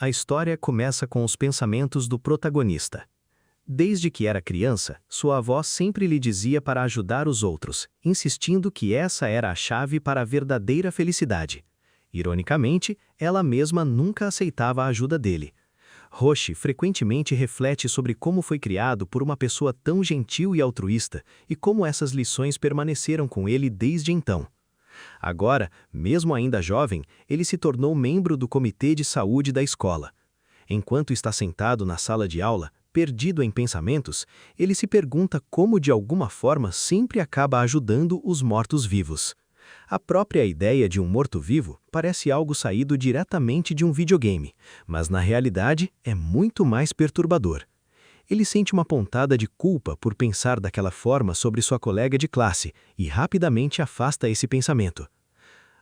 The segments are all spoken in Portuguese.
A história começa com os pensamentos do protagonista. Desde que era criança, sua avó sempre lhe dizia para ajudar os outros, insistindo que essa era a chave para a verdadeira felicidade. Ironicamente, ela mesma nunca aceitava a ajuda dele. Roshi frequentemente reflete sobre como foi criado por uma pessoa tão gentil e altruísta e como essas lições permaneceram com ele desde então. Agora, mesmo ainda jovem, ele se tornou membro do comitê de saúde da escola. Enquanto está sentado na sala de aula, perdido em pensamentos, ele se pergunta como de alguma forma sempre acaba ajudando os mortos-vivos. A própria ideia de um morto-vivo parece algo saído diretamente de um videogame, mas na realidade é muito mais perturbador. Ele sente uma pontada de culpa por pensar daquela forma sobre sua colega de classe e rapidamente afasta esse pensamento.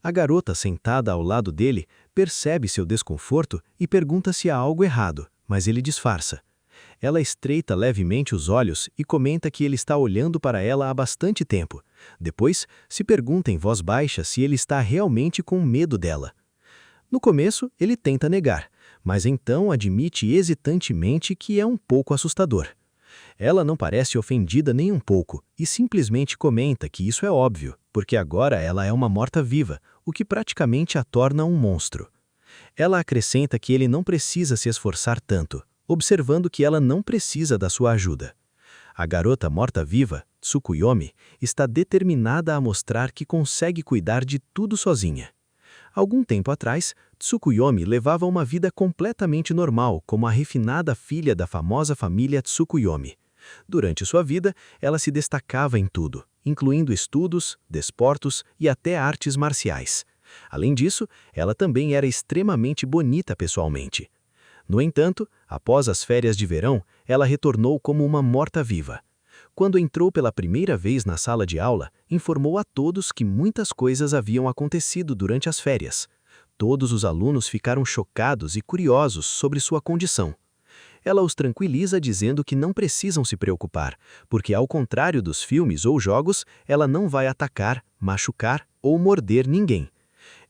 A garota sentada ao lado dele percebe seu desconforto e pergunta se há algo errado, mas ele disfarça. Ela estreita levemente os olhos e comenta que ele está olhando para ela há bastante tempo. Depois, se pergunta em voz baixa se ele está realmente com medo dela. No começo, ele tenta negar, mas então admite hesitantemente que é um pouco assustador. Ela não parece ofendida nem um pouco e simplesmente comenta que isso é óbvio, porque agora ela é uma morta-viva, o que praticamente a torna um monstro. Ela acrescenta que ele não precisa se esforçar tanto, observando que ela não precisa da sua ajuda. A garota morta-viva, Tsukuyomi, está determinada a mostrar que consegue cuidar de tudo sozinha. Algum tempo atrás, Tsukuyomi levava uma vida completamente normal como a refinada filha da famosa família Tsukuyomi. Durante sua vida, ela se destacava em tudo, incluindo estudos, desportos e até artes marciais. Além disso, ela também era extremamente bonita pessoalmente. No entanto, após as férias de verão, ela retornou como uma morta-viva. Quando entrou pela primeira vez na sala de aula, informou a todos que muitas coisas haviam acontecido durante as férias. Todos os alunos ficaram chocados e curiosos sobre sua condição. Ela os tranquiliza dizendo que não precisam se preocupar, porque ao contrário dos filmes ou jogos, ela não vai atacar, machucar ou morder ninguém.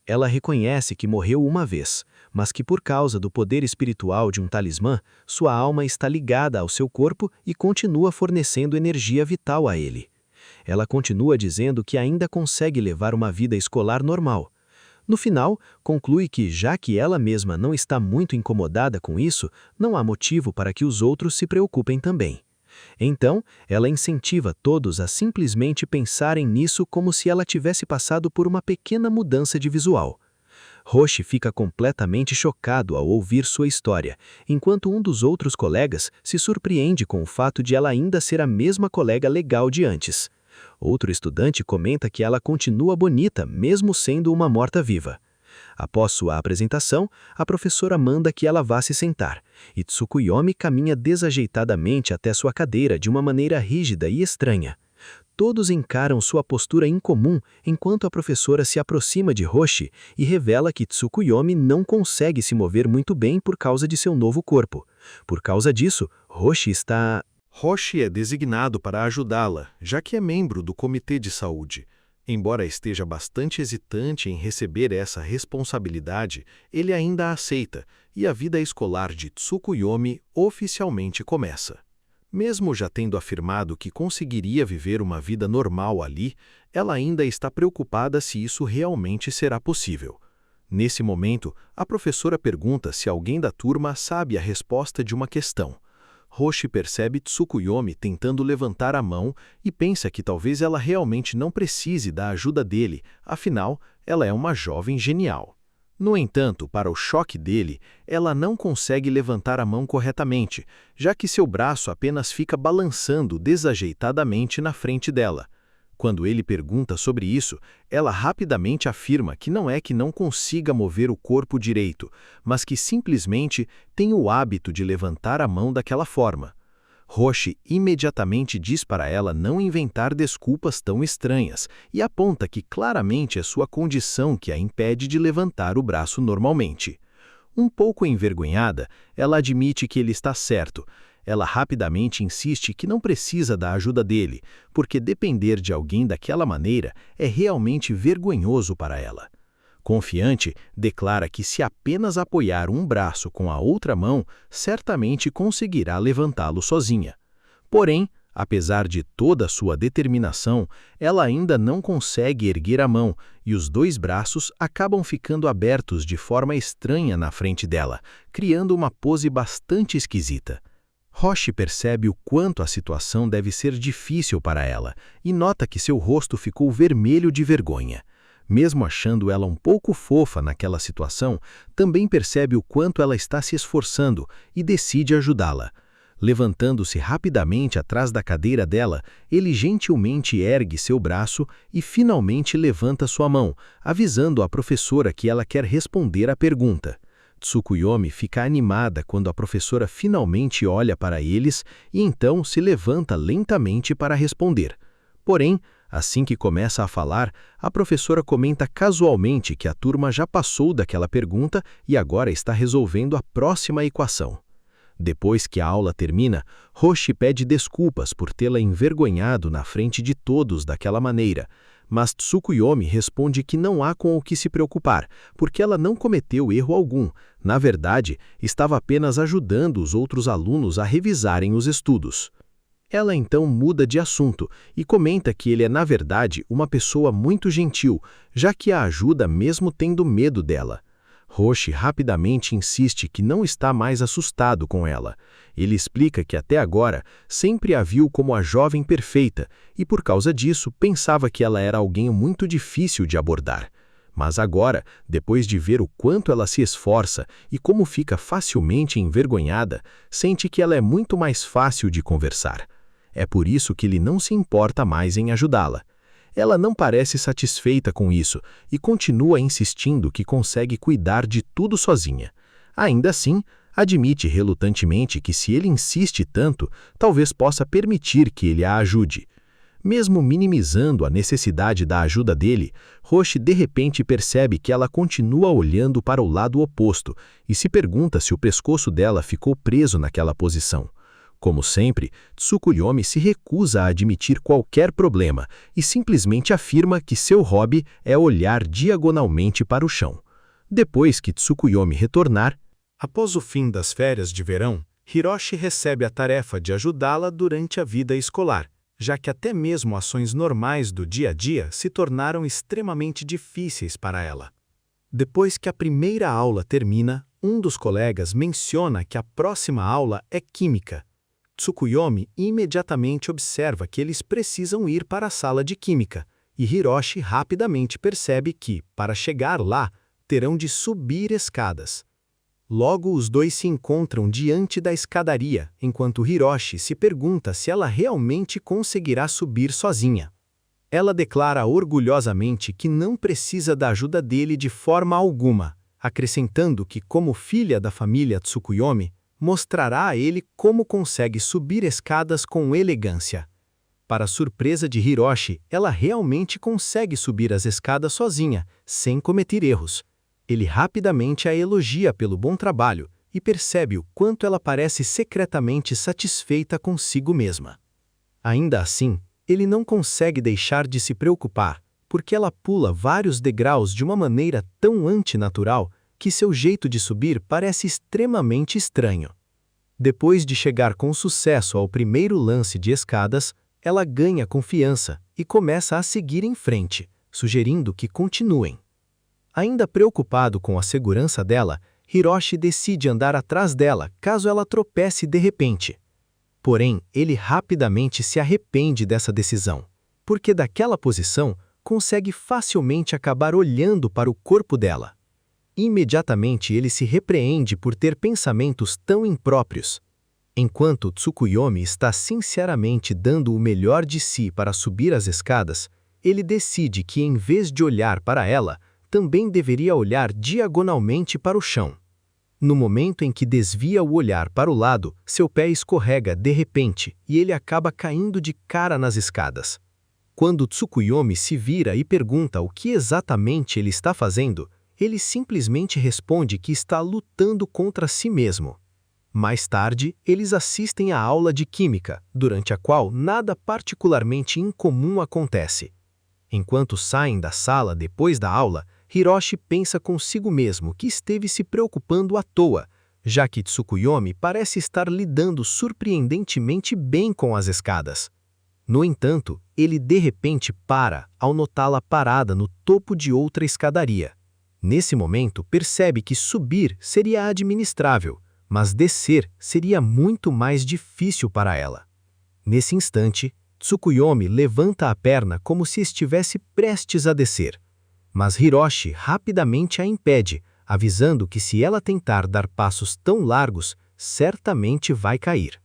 Ela reconhece que morreu uma vez, mas que por causa do poder espiritual de um talismã, sua alma está ligada ao seu corpo e continua fornecendo energia vital a ele. Ela continua dizendo que ainda consegue levar uma vida escolar normal. No final, conclui que, já que ela mesma não está muito incomodada com isso, não há motivo para que os outros se preocupem também. Então, ela incentiva todos a simplesmente pensarem nisso como se ela tivesse passado por uma pequena mudança de visual. Roshi fica completamente chocado ao ouvir sua história, enquanto um dos outros colegas se surpreende com o fato de ela ainda ser a mesma colega legal de antes. Outro estudante comenta que ela continua bonita, mesmo sendo uma morta-viva. Após sua apresentação, a professora manda que ela vá se sentar, e Tsukuyomi caminha desajeitadamente até sua cadeira de uma maneira rígida e estranha. Todos encaram sua postura incomum enquanto a professora se aproxima de Roshi e revela que Tsukuyomi não consegue se mover muito bem por causa de seu novo corpo. Por causa disso, Roshi é designado para ajudá-la, já que é membro do comitê de saúde. Embora esteja bastante hesitante em receber essa responsabilidade, ele ainda a aceita, e a vida escolar de Tsukuyomi oficialmente começa. Mesmo já tendo afirmado que conseguiria viver uma vida normal ali, ela ainda está preocupada se isso realmente será possível. Nesse momento, a professora pergunta se alguém da turma sabe a resposta de uma questão. Roshi percebe Tsukuyomi tentando levantar a mão e pensa que talvez ela realmente não precise da ajuda dele, afinal, ela é uma jovem genial. No entanto, para o choque dele, ela não consegue levantar a mão corretamente, já que seu braço apenas fica balançando desajeitadamente na frente dela. Quando ele pergunta sobre isso, ela rapidamente afirma que não consiga mover o corpo direito, mas que simplesmente tem o hábito de levantar a mão daquela forma. Roshi imediatamente diz para ela não inventar desculpas tão estranhas e aponta que claramente é sua condição que a impede de levantar o braço normalmente. Um pouco envergonhada, ela admite que ele está certo. Ela rapidamente insiste que não precisa da ajuda dele, porque depender de alguém daquela maneira é realmente vergonhoso para ela. Confiante, declara que se apenas apoiar um braço com a outra mão, certamente conseguirá levantá-lo sozinha. Porém, apesar de toda a sua determinação, ela ainda não consegue erguer a mão e os dois braços acabam ficando abertos de forma estranha na frente dela, criando uma pose bastante esquisita. Roche percebe o quanto a situação deve ser difícil para ela e nota que seu rosto ficou vermelho de vergonha. Mesmo achando ela um pouco fofa naquela situação, também percebe o quanto ela está se esforçando e decide ajudá-la. Levantando-se rapidamente atrás da cadeira dela, ele gentilmente ergue seu braço e finalmente levanta sua mão, avisando a professora que ela quer responder à pergunta. Tsukuyomi fica animada quando a professora finalmente olha para eles e então se levanta lentamente para responder. Porém, assim que começa a falar, a professora comenta casualmente que a turma já passou daquela pergunta e agora está resolvendo a próxima equação. Depois que a aula termina, Roche pede desculpas por tê-la envergonhado na frente de todos daquela maneira, mas Tsukuyomi responde que não há com o que se preocupar, porque ela não cometeu erro algum. Na verdade, estava apenas ajudando os outros alunos a revisarem os estudos. Ela então muda de assunto e comenta que ele é, na verdade, uma pessoa muito gentil, já que a ajuda mesmo tendo medo dela. Roche rapidamente insiste que não está mais assustado com ela. Ele explica que até agora sempre a viu como a jovem perfeita e por causa disso pensava que ela era alguém muito difícil de abordar. Mas agora, depois de ver o quanto ela se esforça e como fica facilmente envergonhada, sente que ela é muito mais fácil de conversar. É por isso que ele não se importa mais em ajudá-la. Ela não parece satisfeita com isso e continua insistindo que consegue cuidar de tudo sozinha. Ainda assim, admite relutantemente que se ele insiste tanto, talvez possa permitir que ele a ajude. Mesmo minimizando a necessidade da ajuda dele, Roche de repente percebe que ela continua olhando para o lado oposto e se pergunta se o pescoço dela ficou preso naquela posição. Como sempre, Tsukuyomi se recusa a admitir qualquer problema e simplesmente afirma que seu hobby é olhar diagonalmente para o chão. Depois que Tsukuyomi retornar, após o fim das férias de verão, Hiroshi recebe a tarefa de ajudá-la durante a vida escolar, já que até mesmo ações normais do dia a dia se tornaram extremamente difíceis para ela. Depois que a primeira aula termina, um dos colegas menciona que a próxima aula é Química. Tsukuyomi imediatamente observa que eles precisam ir para a sala de Química, e Hiroshi rapidamente percebe que, para chegar lá, terão de subir escadas. Logo, os dois se encontram diante da escadaria, enquanto Hiroshi se pergunta se ela realmente conseguirá subir sozinha. Ela declara orgulhosamente que não precisa da ajuda dele de forma alguma, acrescentando que, como filha da família Tsukuyomi, mostrará a ele como consegue subir escadas com elegância. Para surpresa de Hiroshi, ela realmente consegue subir as escadas sozinha, sem cometer erros. Ele rapidamente a elogia pelo bom trabalho e percebe o quanto ela parece secretamente satisfeita consigo mesma. Ainda assim, ele não consegue deixar de se preocupar, porque ela pula vários degraus de uma maneira tão antinatural que seu jeito de subir parece extremamente estranho. Depois de chegar com sucesso ao primeiro lance de escadas, ela ganha confiança e começa a seguir em frente, sugerindo que continuem. Ainda preocupado com a segurança dela, Hiroshi decide andar atrás dela caso ela tropece de repente. Porém, ele rapidamente se arrepende dessa decisão, porque daquela posição consegue facilmente acabar olhando para o corpo dela. Imediatamente ele se repreende por ter pensamentos tão impróprios. Enquanto Tsukuyomi está sinceramente dando o melhor de si para subir as escadas, ele decide que em vez de olhar para ela, também deveria olhar diagonalmente para o chão. No momento em que desvia o olhar para o lado, seu pé escorrega de repente e ele acaba caindo de cara nas escadas. Quando Tsukuyomi se vira e pergunta o que exatamente ele está fazendo, ele simplesmente responde que está lutando contra si mesmo. Mais tarde, eles assistem à aula de química, durante a qual nada particularmente incomum acontece. Enquanto saem da sala depois da aula, Hiroshi pensa consigo mesmo que esteve se preocupando à toa, já que Tsukuyomi parece estar lidando surpreendentemente bem com as escadas. No entanto, ele de repente para ao notá-la parada no topo de outra escadaria. Nesse momento, percebe que subir seria administrável, mas descer seria muito mais difícil para ela. Nesse instante, Tsukuyomi levanta a perna como se estivesse prestes a descer. Mas Hiroshi rapidamente a impede, avisando que se ela tentar dar passos tão largos, certamente vai cair.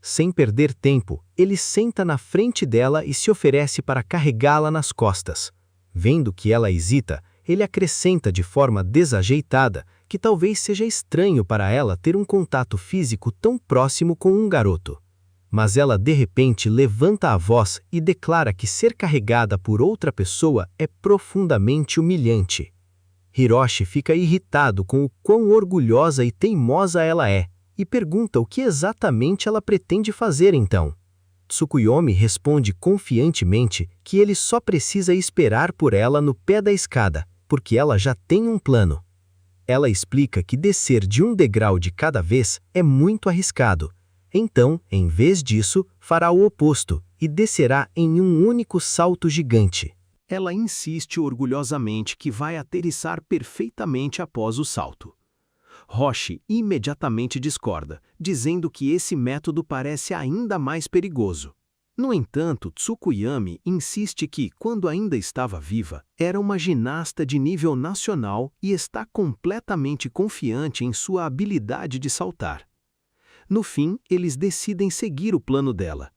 Sem perder tempo, ele senta na frente dela e se oferece para carregá-la nas costas. Vendo que ela hesita, ele acrescenta de forma desajeitada que talvez seja estranho para ela ter um contato físico tão próximo com um garoto. Mas ela de repente levanta a voz e declara que ser carregada por outra pessoa é profundamente humilhante. Hiroshi fica irritado com o quão orgulhosa e teimosa ela é e pergunta o que exatamente ela pretende fazer então. Tsukuyomi responde confiantemente que ele só precisa esperar por ela no pé da escada, porque ela já tem um plano. Ela explica que descer de um degrau de cada vez é muito arriscado. Então, em vez disso, fará o oposto e descerá em um único salto gigante. Ela insiste orgulhosamente que vai aterrissar perfeitamente após o salto. Roshi imediatamente discorda, dizendo que esse método parece ainda mais perigoso. No entanto, Tsukuyomi insiste que, quando ainda estava viva, era uma ginasta de nível nacional e está completamente confiante em sua habilidade de saltar. No fim, eles decidem seguir o plano dela.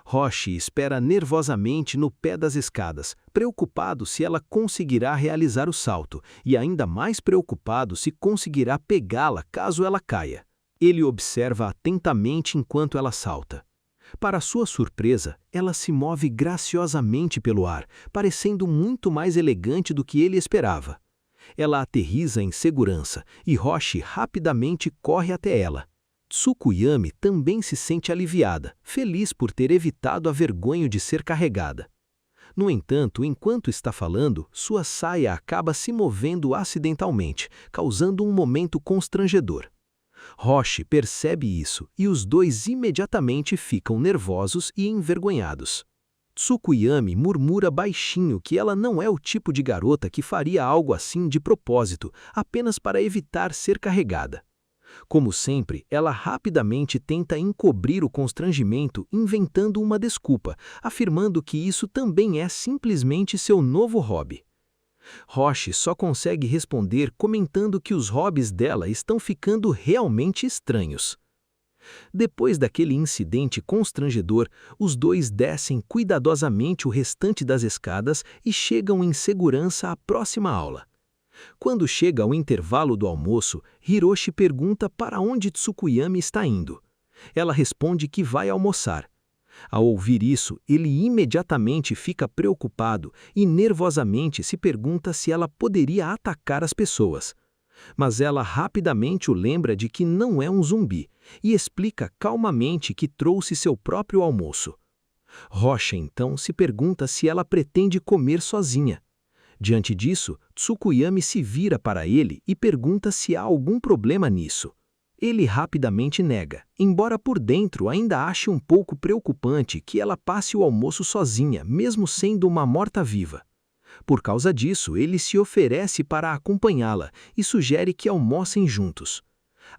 Roshi espera nervosamente no pé das escadas, preocupado se ela conseguirá realizar o salto e ainda mais preocupado se conseguirá pegá-la caso ela caia. Ele observa atentamente enquanto ela salta. Para sua surpresa, ela se move graciosamente pelo ar, parecendo muito mais elegante do que ele esperava. Ela aterriza em segurança e Roshi rapidamente corre até ela. Tsukuyomi também se sente aliviada, feliz por ter evitado a vergonha de ser carregada. No entanto, enquanto está falando, sua saia acaba se movendo acidentalmente, causando um momento constrangedor. Roshi percebe isso e os dois imediatamente ficam nervosos e envergonhados. Tsukuyomi murmura baixinho que ela não é o tipo de garota que faria algo assim de propósito, apenas para evitar ser carregada. Como sempre, ela rapidamente tenta encobrir o constrangimento inventando uma desculpa, afirmando que isso também é simplesmente seu novo hobby. Roshi só consegue responder comentando que os hobbies dela estão ficando realmente estranhos. Depois daquele incidente constrangedor, os dois descem cuidadosamente o restante das escadas e chegam em segurança à próxima aula. Quando chega ao intervalo do almoço, Hiroshi pergunta para onde Tsukuyomi está indo. Ela responde que vai almoçar. Ao ouvir isso, ele imediatamente fica preocupado e nervosamente se pergunta se ela poderia atacar as pessoas. Mas ela rapidamente o lembra de que não é um zumbi e explica calmamente que trouxe seu próprio almoço. Roshi então se pergunta se ela pretende comer sozinha. Diante disso, Tsukuyomi se vira para ele e pergunta se há algum problema nisso. Ele rapidamente nega, embora por dentro ainda ache um pouco preocupante que ela passe o almoço sozinha, mesmo sendo uma morta-viva. Por causa disso, ele se oferece para acompanhá-la e sugere que almocem juntos.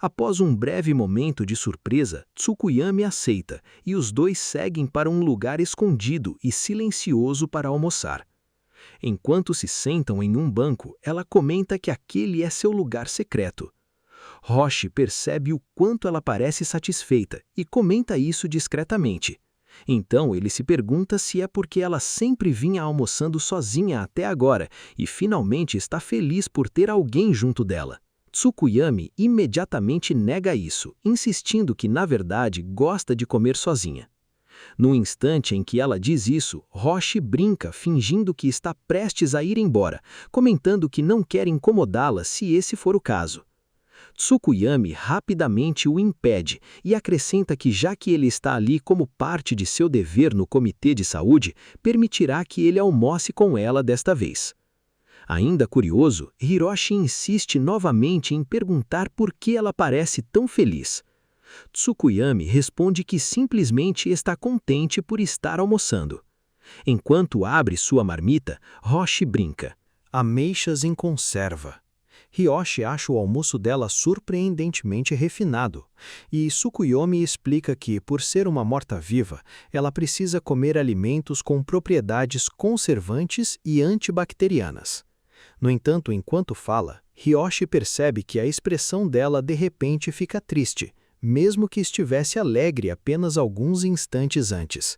Após um breve momento de surpresa, Tsukuyomi aceita e os dois seguem para um lugar escondido e silencioso para almoçar. Enquanto se sentam em um banco, ela comenta que aquele é seu lugar secreto. Roshi percebe o quanto ela parece satisfeita e comenta isso discretamente. Então ele se pergunta se é porque ela sempre vinha almoçando sozinha até agora e finalmente está feliz por ter alguém junto dela. Tsukuyomi imediatamente nega isso, insistindo que na verdade gosta de comer sozinha. No instante em que ela diz isso, Roshi brinca, fingindo que está prestes a ir embora, comentando que não quer incomodá-la se esse for o caso. Tsukuyomi rapidamente o impede e acrescenta que já que ele está ali como parte de seu dever no comitê de saúde, permitirá que ele almoce com ela desta vez. Ainda curioso, Hiroshi insiste novamente em perguntar por que ela parece tão feliz. Tsukuyami responde que simplesmente está contente por estar almoçando. Enquanto abre sua marmita, Roshi brinca. Ameixas em conserva. Hiroshi acha o almoço dela surpreendentemente refinado, e Tsukuyomi explica que, por ser uma morta-viva, ela precisa comer alimentos com propriedades conservantes e antibacterianas. No entanto, enquanto fala, Hiroshi percebe que a expressão dela de repente fica triste, mesmo que estivesse alegre apenas alguns instantes antes.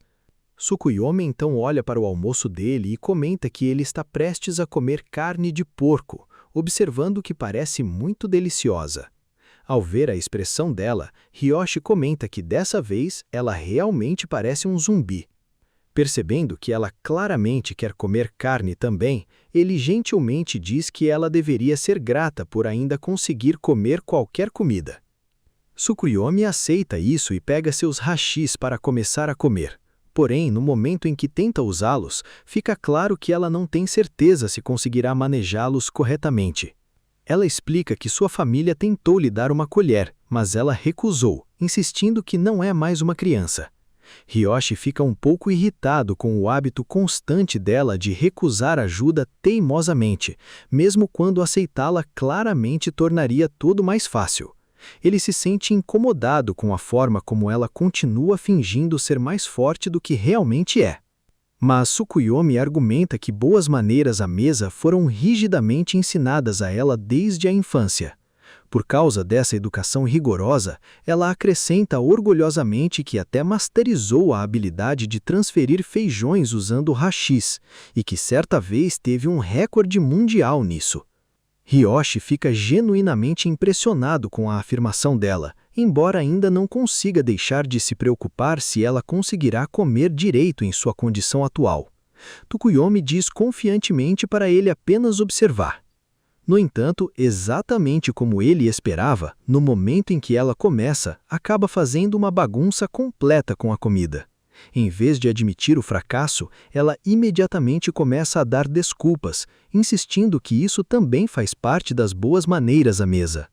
Tsukuyomi então olha para o almoço dele e comenta que ele está prestes a comer carne de porco, observando que parece muito deliciosa. Ao ver a expressão dela, Hiroshi comenta que dessa vez ela realmente parece um zumbi. Percebendo que ela claramente quer comer carne também, ele gentilmente diz que ela deveria ser grata por ainda conseguir comer qualquer comida. Tsukuyomi aceita isso e pega seus hashis para começar a comer. Porém, no momento em que tenta usá-los, fica claro que ela não tem certeza se conseguirá manejá-los corretamente. Ela explica que sua família tentou lhe dar uma colher, mas ela recusou, insistindo que não é mais uma criança. Hiroshi fica um pouco irritado com o hábito constante dela de recusar ajuda teimosamente, mesmo quando aceitá-la claramente tornaria tudo mais fácil. Ele se sente incomodado com a forma como ela continua fingindo ser mais forte do que realmente é. Mas Tsukuyomi argumenta que boas maneiras à mesa foram rigidamente ensinadas a ela desde a infância. Por causa dessa educação rigorosa, ela acrescenta orgulhosamente que até masterizou a habilidade de transferir feijões usando hashis, e que certa vez teve um recorde mundial nisso. Hiroshi fica genuinamente impressionado com a afirmação dela, embora ainda não consiga deixar de se preocupar se ela conseguirá comer direito em sua condição atual. Tsukuyomi diz confiantemente para ele apenas observar. No entanto, exatamente como ele esperava, no momento em que ela começa, acaba fazendo uma bagunça completa com a comida. Em vez de admitir o fracasso, ela imediatamente começa a dar desculpas, insistindo que isso também faz parte das boas maneiras à mesa.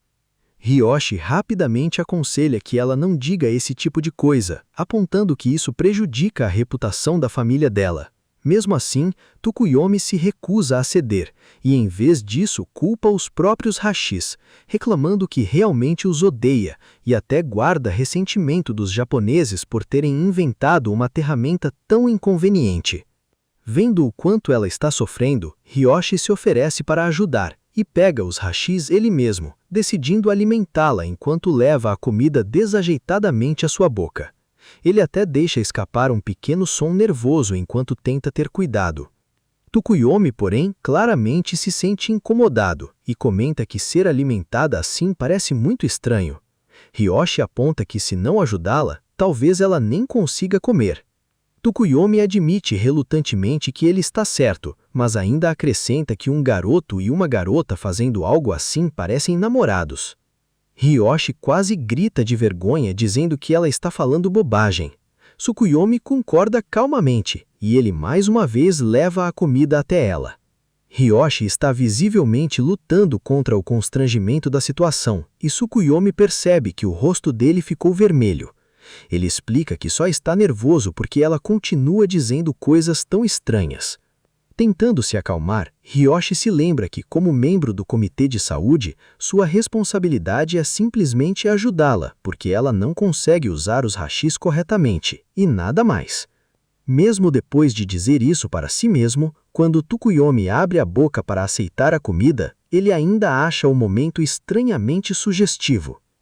Hiroshi rapidamente aconselha que ela não diga esse tipo de coisa, apontando que isso prejudica a reputação da família dela. Mesmo assim, Tsukuyomi se recusa a ceder e, em vez disso, culpa os próprios hashis, reclamando que realmente os odeia e até guarda ressentimento dos japoneses por terem inventado uma ferramenta tão inconveniente. Vendo o quanto ela está sofrendo, Hiroshi se oferece para ajudar e pega os hashis ele mesmo, decidindo alimentá-la enquanto leva a comida desajeitadamente à sua boca. Ele até deixa escapar um pequeno som nervoso enquanto tenta ter cuidado. Tsukuyomi, porém, claramente se sente incomodado e comenta que ser alimentada assim parece muito estranho. Hiroshi aponta que se não ajudá-la, talvez ela nem consiga comer. Tsukuyomi admite relutantemente que ele está certo, mas ainda acrescenta que um garoto e uma garota fazendo algo assim parecem namorados. Hiroshi quase grita de vergonha dizendo que ela está falando bobagem. Tsukuyomi concorda calmamente e ele mais uma vez leva a comida até ela. Hiroshi está visivelmente lutando contra o constrangimento da situação e Tsukuyomi percebe que o rosto dele ficou vermelho. Ele explica que só está nervoso porque ela continua dizendo coisas tão estranhas. Tentando se acalmar, Hiroshi se lembra que, como membro do comitê de saúde, sua responsabilidade é simplesmente ajudá-la, porque ela não consegue usar os hashis corretamente, e nada mais. Mesmo depois de dizer isso para si mesmo, quando Tsukuyomi abre a boca para aceitar a comida, ele ainda acha o momento estranhamente sugestivo.